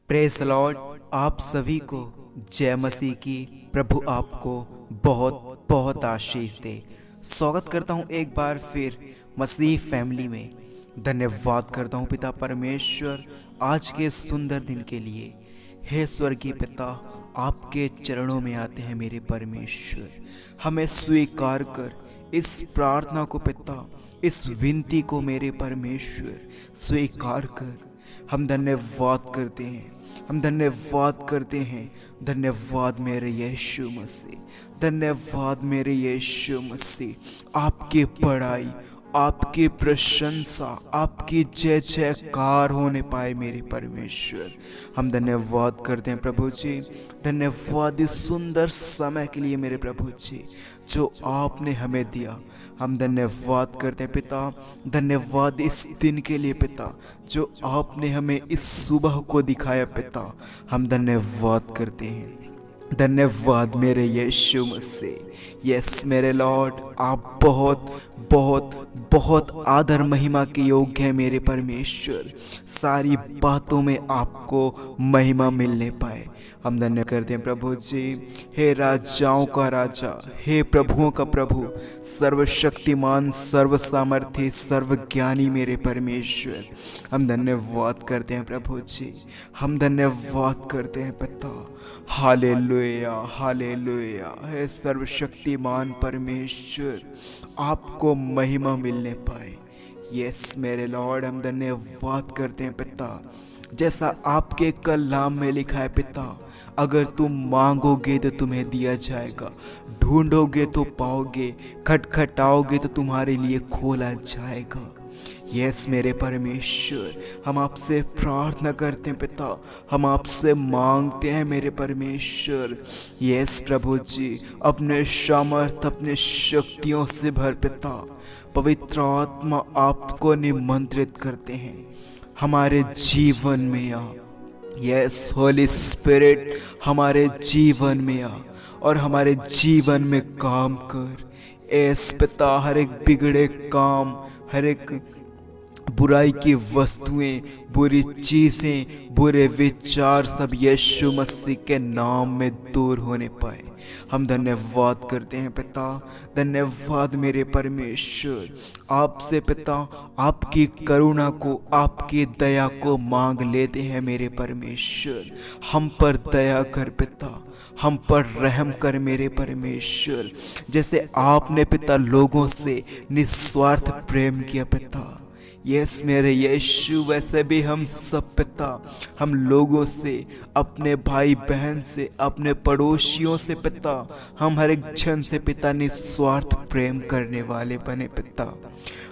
Praise the Lord. आप सभी को जय मसीह की। प्रभु आपको बहुत बहुत आशीष दे। स्वागत करता हूं एक बार फिर मसीह फैमिली में। धन्यवाद करता हूं पिता परमेश्वर आज के सुंदर दिन के लिए। हे स्वर्गीय पिता, आपके चरणों में आते हैं मेरे परमेश्वर। हमें स्वीकार कर इस प्रार्थना को पिता, इस विनती को मेरे परमेश्वर स्वीकार कर। हम धन्यवाद करते हैं, हम धन्यवाद करते हैं। धन्यवाद मेरे यीशु मसीह, धन्यवाद मेरे यीशु मसीह। आपकी बड़ाई, आपकी प्रशंसा, आपकी जय जयकार होने पाए मेरे परमेश्वर। हम धन्यवाद करते हैं प्रभु जी। धन्यवाद इस सुंदर समय के लिए मेरे प्रभु जी जो आपने हमें दिया। हम धन्यवाद करते हैं पिता, धन्यवाद इस दिन के लिए पिता जो आपने हमें इस सुबह को दिखाया पिता। हम धन्यवाद करते हैं। धन्यवाद मेरे यीशु मसीह। यस मेरे लॉर्ड, आप बहुत बहुत बहुत आदर महिमा के योग्य हैं मेरे परमेश्वर। सारी बातों में आपको महिमा मिलने पाए हम धन्य करते हैं प्रभु जी। हे राजाओं का राजा, हे प्रभुओं का प्रभु, सर्वशक्तिमान, सर्व सामर्थ्य, सर्वज्ञानी मेरे परमेश्वर। हम धन्यवाद करते हैं प्रभु जी, हम धन्यवाद करते हैं पिता। Hallelujah hallelujah. हे सर्वशक्तिमान परमेश्वर, आपको महिमा मिलने पाए। यस मेरे लॉर्ड, हम धन्यवाद करते हैं पिता। जैसा आपके कलाम में लिखा है पिता, अगर तुम मांगोगे तो तुम्हें दिया जाएगा, ढूंढोगे तो पाओगे, खटखटाओगे तो तुम्हारे लिए खोला जाएगा। यस मेरे परमेश्वर, हम आपसे प्रार्थना करते हैं पिता, हम आपसे मांगते हैं मेरे परमेश्वर। यस प्रभु जी, अपने सामर्थ, अपने शक्तियों से भर पिता। पवित्र आत्मा आपको निमंत्रित करते हैं हमारे जीवन में आ। यस होली स्पिरिट, हमारे जीवन में आ और हमारे जीवन में काम कर। एस पिता, हर एक बिगड़े काम, हर एक बुराई की वस्तुएं, बुरी चीजें, बुरे विचार सब यीशु मसीह के नाम में दूर होने पाए। हम धन्यवाद करते हैं पिता। धन्यवाद मेरे परमेश्वर। आपसे पिता आपकी करुणा को, आपकी दया को मांग लेते हैं मेरे परमेश्वर। हम पर दया कर पिता, हम पर रहम कर मेरे परमेश्वर। जैसे आपने पिता लोगों से निस्वार्थ प्रेम किया पिता, यस मेरे यीशु, वैसे भी हम सब पिता, हम लोगों से, अपने भाई बहन से, अपने पड़ोसियों से पिता, हम हर एक जन से पिता निस्वार्थ प्रेम करने वाले बने पिता।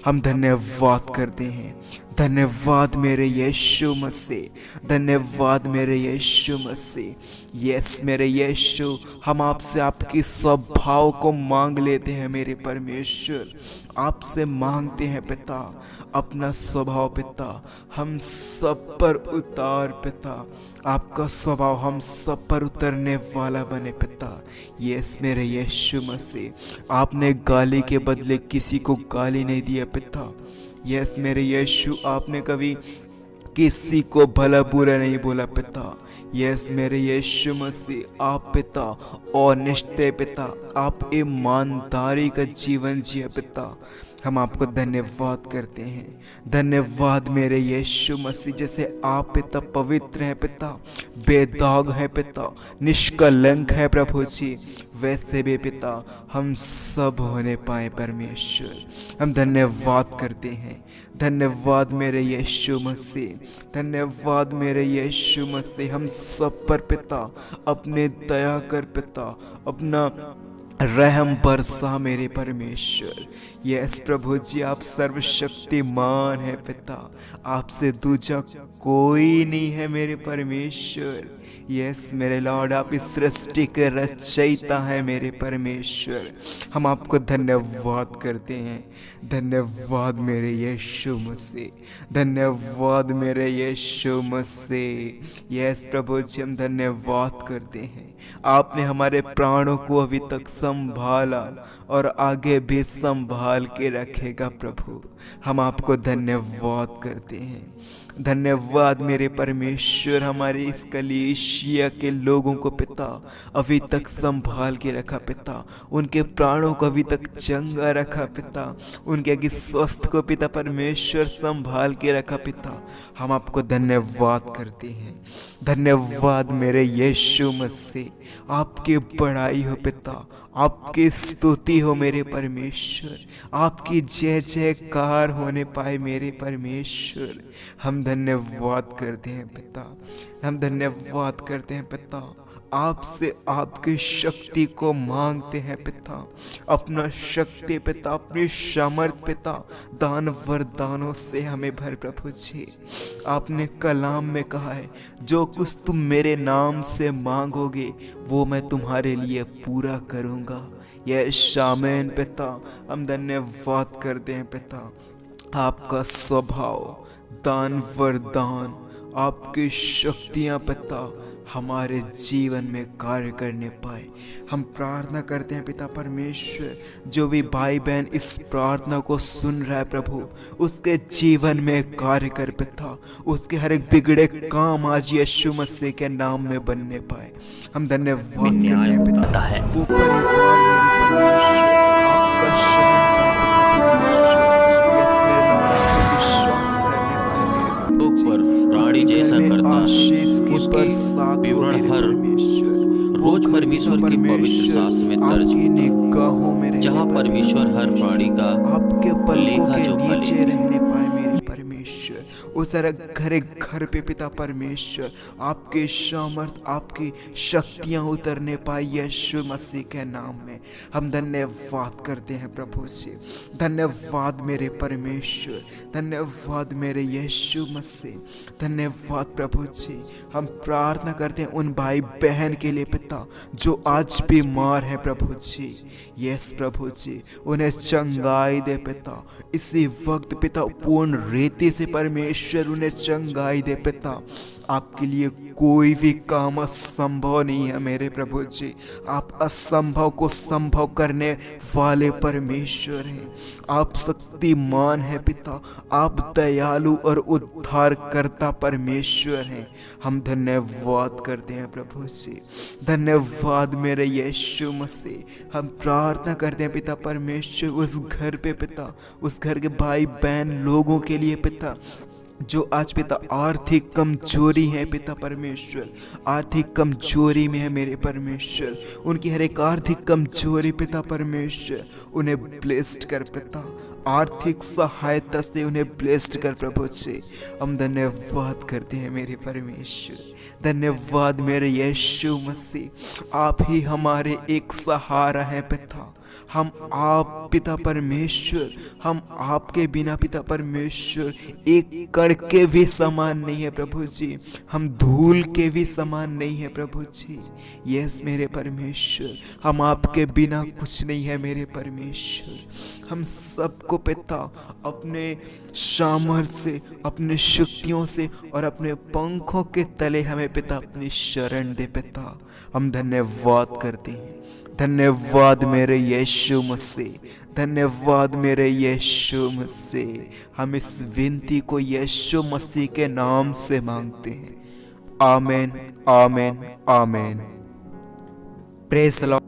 हम धन्यवाद करते हैं। धन्यवाद मेरे यीशु मसीह, धन्यवाद मेरे यीशु मसीह। यस मेरे यीशु, हम आपसे आपकी स्वभाव को मांग लेते हैं मेरे परमेश्वर। आपसे मांगते हैं पिता अपना स्वभाव पिता हम सब पर उतार पिता। आपका स्वभाव हम सब पर उतरने वाला बने पिता। यस मेरे यीशु मसीह, आपने गाली के बदले किसी को गाली नहीं दिया पिता। यस मेरे यीशु, आपने कभी किसी को भला बुरा नहीं बोला पिता। यस मेरे यीशु मसीह, आप पिता ऑनेस्ट पिता, आप ईमानदारी का जीवन जिया पिता। हम आपको धन्यवाद करते हैं। धन्यवाद मेरे यीशु मसीह, जैसे आप पिता पवित्र हैं पिता, बेदाग हैं पिता, निष्कलंक है प्रभु जी, वैसे भी पिता हम सब होने पाए परमेश्वर। हम धन्यवाद करते हैं। धन्यवाद मेरे यीशु मसीह, धन्यवाद मेरे यीशु मसीह। हम सब पर पिता अपने दया कर पिता, अपना रहम बरसा मेरे परमेश्वर। यस प्रभु जी, आप सर्वशक्तिमान है पिता, आपसे दूजा कोई नहीं है मेरे परमेश्वर। यस मेरे लॉर्ड, आप इस सृष्टि के रचयिता हैं मेरे परमेश्वर। हम आपको धन्यवाद करते हैं। धन्यवाद मेरे यीशु मसीह, धन्यवाद मेरे यीशु मसीह। यस प्रभु जी, हम धन्यवाद करते हैं। आपने हमारे प्राणों को अभी तक संभाला और आगे भी संभाल के रखेगा प्रभु। हम आपको धन्यवाद करते हैं। धन्यवाद मेरे परमेश्वर, हमारे इस कलीसिया के लोगों को पिता अभी तक संभाल के रखा पिता, उनके प्राणों को अभी तक चंगा रखा पिता, उनके आगे स्वस्थ को पिता परमेश्वर संभाल के रखा पिता। हम आपको धन्यवाद करते हैं। धन्यवाद मेरे यीशु मसीह, आपकी बड़ाई हो पिता, आपकी स्तुति हो मेरे परमेश्वर, आपकी जय जयकार होने पाए मेरे परमेश्वर। हम धन्यवाद करते हैं पिता, हम धन्यवाद करते हैं पिता। आपसे आपकी शक्ति को मांगते हैं पिता, अपना शक्ति पिता, अपनी सामर्थ पिता, दान वरदानों से हमें भर प्रभु जी। आपने कलाम में कहा है, जो कुछ तुम मेरे नाम से मांगोगे वो मैं तुम्हारे लिए पूरा करूँगा। यह शामेन पिता, हम धन्यवाद करते हैं पिता। आपका स्वभाव, दान वरदान, आपकी शक्तियाँ पिता हमारे जीवन में कार्य करने पाए। हम प्रार्थना करते हैं पिता परमेश्वर, जो भी भाई बहन इस प्रार्थना को सुन रहा है प्रभु, उसके जीवन में कार्य कर पिता, उसके हर एक बिगड़े काम आज यीशु मसीह के नाम में बनने पाए। हम धन्यवाद करते हैं पिता। वो परिवार मेरे परमेश्वर, आपका शरण विश्वास करने पाए मेरे प्राणी जैसा करता उसके विवरण हर रोज परमेश्वर के पवित्र शास्त्र में दर्ज होता, जहाँ परमेश्वर हर प्राणी का आपके पलकों के लेखा नीचे रहने पाए मेरे परमेश्वर। उस घर पे पिता परमेश्वर आपके सामर्थ, आपकी शक्तियां उतरने पाए यीशु मसीह के नाम में। हम धन्यवाद करते हैं प्रभु जी। धन्यवाद मेरे परमेश्वर, धन्यवाद मेरे यीशु मसीह, धन्यवाद प्रभु जी। हम प्रार्थना करते हैं उन भाई बहन के लिए पिता जो आज बीमार है प्रभु जी। यस प्रभु जी, उन्हें चंगाई दे पिता इसी वक्त पिता, पूर्ण रीति से परमेश्वर उन्हें चंगाई दे पिता। आपके लिए कोई भी काम असंभव नहीं है मेरे प्रभु जी। आप असंभव को संभव करने वाले परमेश्वर हैं। आप शक्तिमान हैं पिता, आप दयालु और उद्धार करता परमेश्वर हैं। हम धन्यवाद करते हैं प्रभु जी। धन्यवाद मेरे यीशु मसीह। हम प्रार्थना करते हैं पिता परमेश्वर उस घर पे पिता, उस घर के भाई बहन लोगों के लिए पिता जो आज पिता आर्थिक कमजोरी है पिता परमेश्वर, आर्थिक कमजोरी में है मेरे परमेश्वर। उनकी हर एक आर्थिक कमजोरी पिता परमेश्वर उन्हें ब्लेस्ड कर पिता, आर्थिक सहायता से उन्हें ब्लेस्ड कर प्रभु जी। हम धन्यवाद करते हैं मेरे परमेश्वर। धन्यवाद मेरे यीशु मसीह। आप ही हमारे एक सहारा है पिता। हम आप पिता परमेश्वर, हम आपके बिना पिता परमेश्वर एक कण के भी समान नहीं है प्रभु जी। हम धूल के भी समान नहीं है प्रभु जी। यस मेरे परमेश्वर, हम आपके बिना कुछ नहीं है मेरे परमेश्वर। हम सबको पिता अपने सामर्थ्य से, अपने शक्तियों से और अपने पंखों के तले हमें पिता अपनी शरण दे पिता। हम धन्यवाद करते हैं। धन्यवाद मेरे यीशु मसीह, धन्यवाद मेरे यीशु मसीह। हम इस विनती को यीशु मसीह के नाम से मांगते हैं। आमीन, आमीन, आमीन। Praise the Lord.